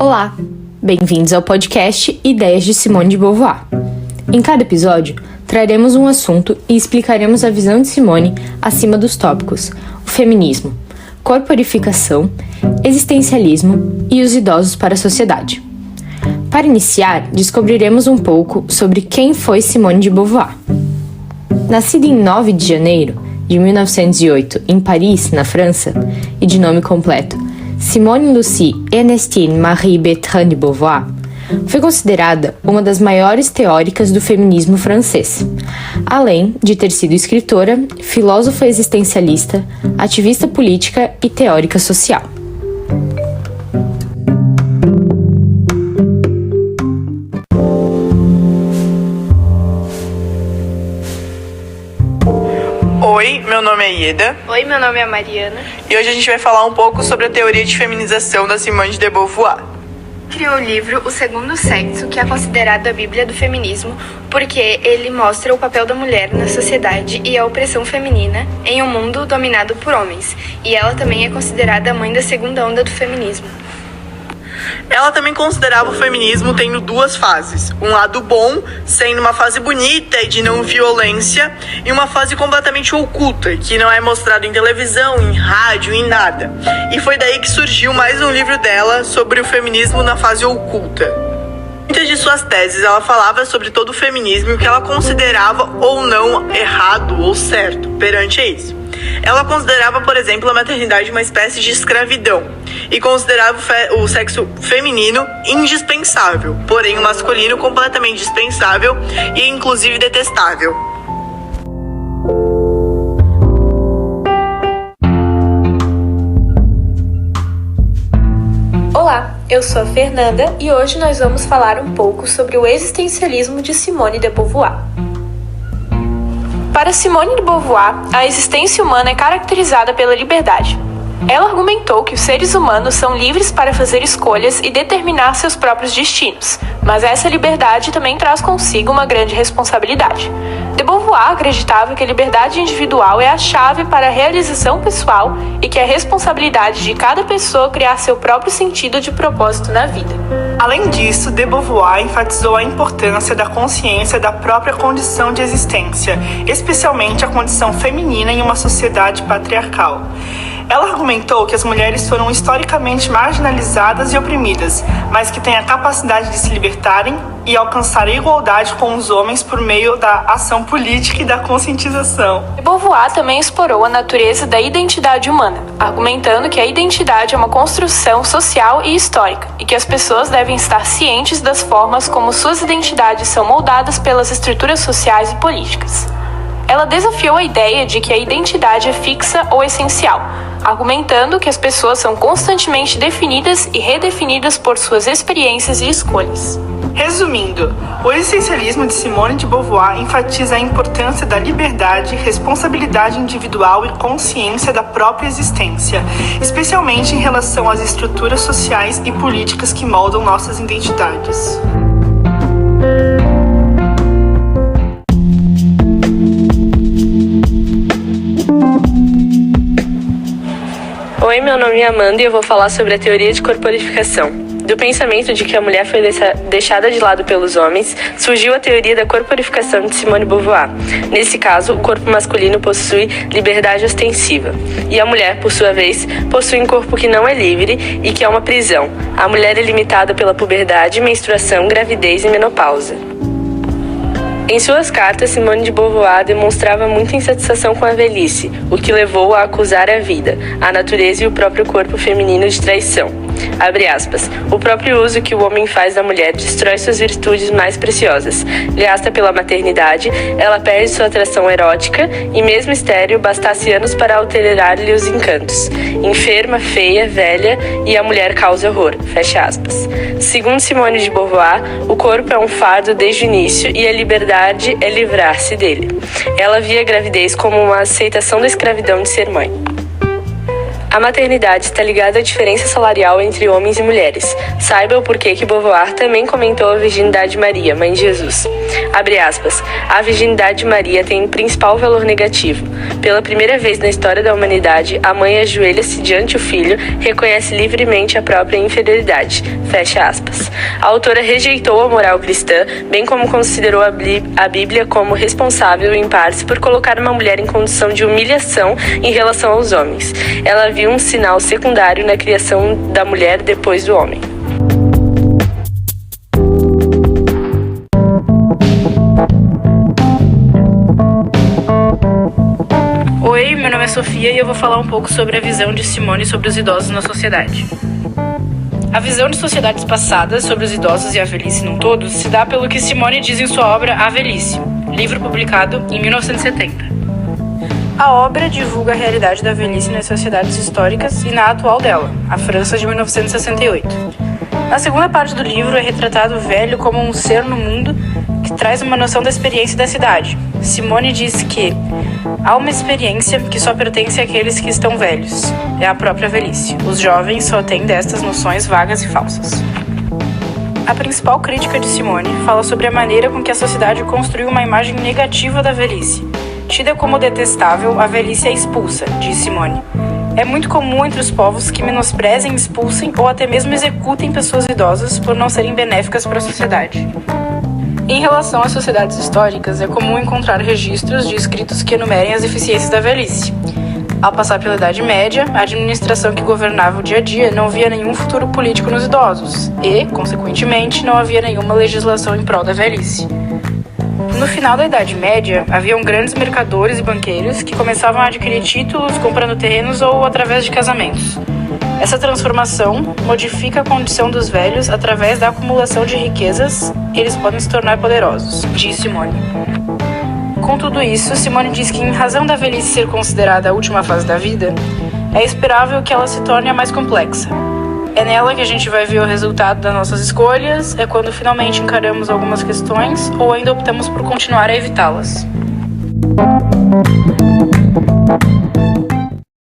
Olá, bem-vindos ao podcast Ideias de Simone de Beauvoir. Em cada episódio, traremos um assunto e explicaremos a visão de Simone acima dos tópicos: o feminismo, corporificação, existencialismo e os idosos para a sociedade. Para iniciar, descobriremos um pouco sobre quem foi Simone de Beauvoir. Nascida em 9 de janeiro de 1908 em Paris, na França, e de nome completo Simone Lucie Ernestine Marie Bertrand de Beauvoir, foi considerada uma das maiores teóricas do feminismo francês, além de ter sido escritora, filósofa existencialista, ativista política e teórica social. Oi, meu nome é Ieda. Oi, meu nome é Mariana. E hoje a gente vai falar um pouco sobre a teoria de feminização da Simone de Beauvoir. Criou o livro O Segundo Sexo, que é considerado a Bíblia do feminismo, porque ele mostra o papel da mulher na sociedade e a opressão feminina em um mundo dominado por homens. E ela também é considerada a mãe da segunda onda do feminismo. Ela também considerava o feminismo tendo duas fases. Um lado bom, sendo uma fase bonita e de não violência, e uma fase completamente oculta, que não é mostrada em televisão, em rádio, em nada. E foi daí que surgiu mais um livro dela sobre o feminismo na fase oculta. Muitas de suas teses ela falava sobre todo o feminismo e o que ela considerava ou não errado ou certo perante isso. Ela considerava, por exemplo, a maternidade uma espécie de escravidão e considerava o sexo feminino indispensável, porém o masculino completamente dispensável e inclusive detestável. Olá, eu sou a Fernanda e hoje nós vamos falar um pouco sobre o existencialismo de Simone de Beauvoir. Para Simone de Beauvoir, a existência humana é caracterizada pela liberdade. Ela argumentou que os seres humanos são livres para fazer escolhas e determinar seus próprios destinos, mas essa liberdade também traz consigo uma grande responsabilidade. De Beauvoir acreditava que a liberdade individual é a chave para a realização pessoal e que é a responsabilidade de cada pessoa criar seu próprio sentido de propósito na vida. Além disso, de Beauvoir enfatizou a importância da consciência da própria condição de existência, especialmente a condição feminina em uma sociedade patriarcal. Ela argumentou que as mulheres foram historicamente marginalizadas e oprimidas, mas que têm a capacidade de se libertarem e alcançar a igualdade com os homens por meio da ação política e da conscientização. De Beauvoir também explorou a natureza da identidade humana, argumentando que a identidade é uma construção social e histórica, e que as pessoas devem estar cientes das formas como suas identidades são moldadas pelas estruturas sociais e políticas. Ela desafiou a ideia de que a identidade é fixa ou essencial, argumentando que as pessoas são constantemente definidas e redefinidas por suas experiências e escolhas. Resumindo, o existencialismo de Simone de Beauvoir enfatiza a importância da liberdade, responsabilidade individual e consciência da própria existência, especialmente em relação às estruturas sociais e políticas que moldam nossas identidades. Oi, meu nome é Amanda e eu vou falar sobre a teoria de corporificação. Do pensamento de que a mulher foi deixada de lado pelos homens, surgiu a teoria da corporificação de Simone de Beauvoir. Nesse caso, o corpo masculino possui liberdade ostensiva, e a mulher, por sua vez, possui um corpo que não é livre e que é uma prisão. A mulher é limitada pela puberdade, menstruação, gravidez e menopausa. Em suas cartas, Simone de Beauvoir demonstrava muita insatisfação com a velhice, o que levou a acusar a vida, a natureza e o próprio corpo feminino de traição. Abre aspas, o próprio uso que o homem faz da mulher destrói suas virtudes mais preciosas. Gasta pela maternidade, ela perde sua atração erótica e mesmo estéril, bastasse anos para alterar-lhe os encantos. Enferma, feia, velha e a mulher causa horror. Fecha aspas. Segundo Simone de Beauvoir, o corpo é um fardo desde o início e a liberdade é livrar-se dele. Ela via a gravidez como uma aceitação da escravidão de ser mãe. A maternidade está ligada à diferença salarial entre homens e mulheres. Saiba o porquê que Beauvoir também comentou a virgindade de Maria, mãe de Jesus. Abre aspas. A virgindade de Maria tem principal valor negativo. Pela primeira vez na história da humanidade, a mãe ajoelha-se diante do filho, reconhece livremente a própria infidelidade. Fecha aspas. A autora rejeitou a moral cristã, bem como considerou a Bíblia como responsável, em partes, por colocar uma mulher em condição de humilhação em relação aos homens. Ela viu um sinal secundário na criação da mulher depois do homem. Oi, meu nome é Sofia e eu vou falar um pouco sobre a visão de Simone sobre os idosos na sociedade. A visão de sociedades passadas sobre os idosos e a velhice num todo se dá pelo que Simone diz em sua obra A Velhice, livro publicado em 1970. A obra divulga a realidade da velhice nas sociedades históricas e na atual dela, a França de 1968. Na segunda parte do livro é retratado o velho como um ser no mundo que traz uma noção da experiência da cidade. Simone diz que há uma experiência que só pertence àqueles que estão velhos. É a própria velhice. Os jovens só têm destas noções vagas e falsas. A principal crítica de Simone fala sobre a maneira com que a sociedade construiu uma imagem negativa da velhice. Tida como detestável, a velhice é expulsa, diz Simone. É muito comum entre os povos que menosprezem, expulsem ou até mesmo executem pessoas idosas por não serem benéficas para a sociedade. Em relação às sociedades históricas, é comum encontrar registros de escritos que enumerem as deficiências da velhice. Ao passar pela Idade Média, a administração que governava o dia a dia não via nenhum futuro político nos idosos e, consequentemente, não havia nenhuma legislação em prol da velhice. No final da Idade Média, haviam grandes mercadores e banqueiros que começavam a adquirir títulos comprando terrenos ou através de casamentos. Essa transformação modifica a condição dos velhos através da acumulação de riquezas, eles podem se tornar poderosos, diz Simone. Com tudo isso, Simone diz que, em razão da velhice ser considerada a última fase da vida, é esperável que ela se torne a mais complexa. É nela que a gente vai ver o resultado das nossas escolhas, é quando finalmente encaramos algumas questões ou ainda optamos por continuar a evitá-las.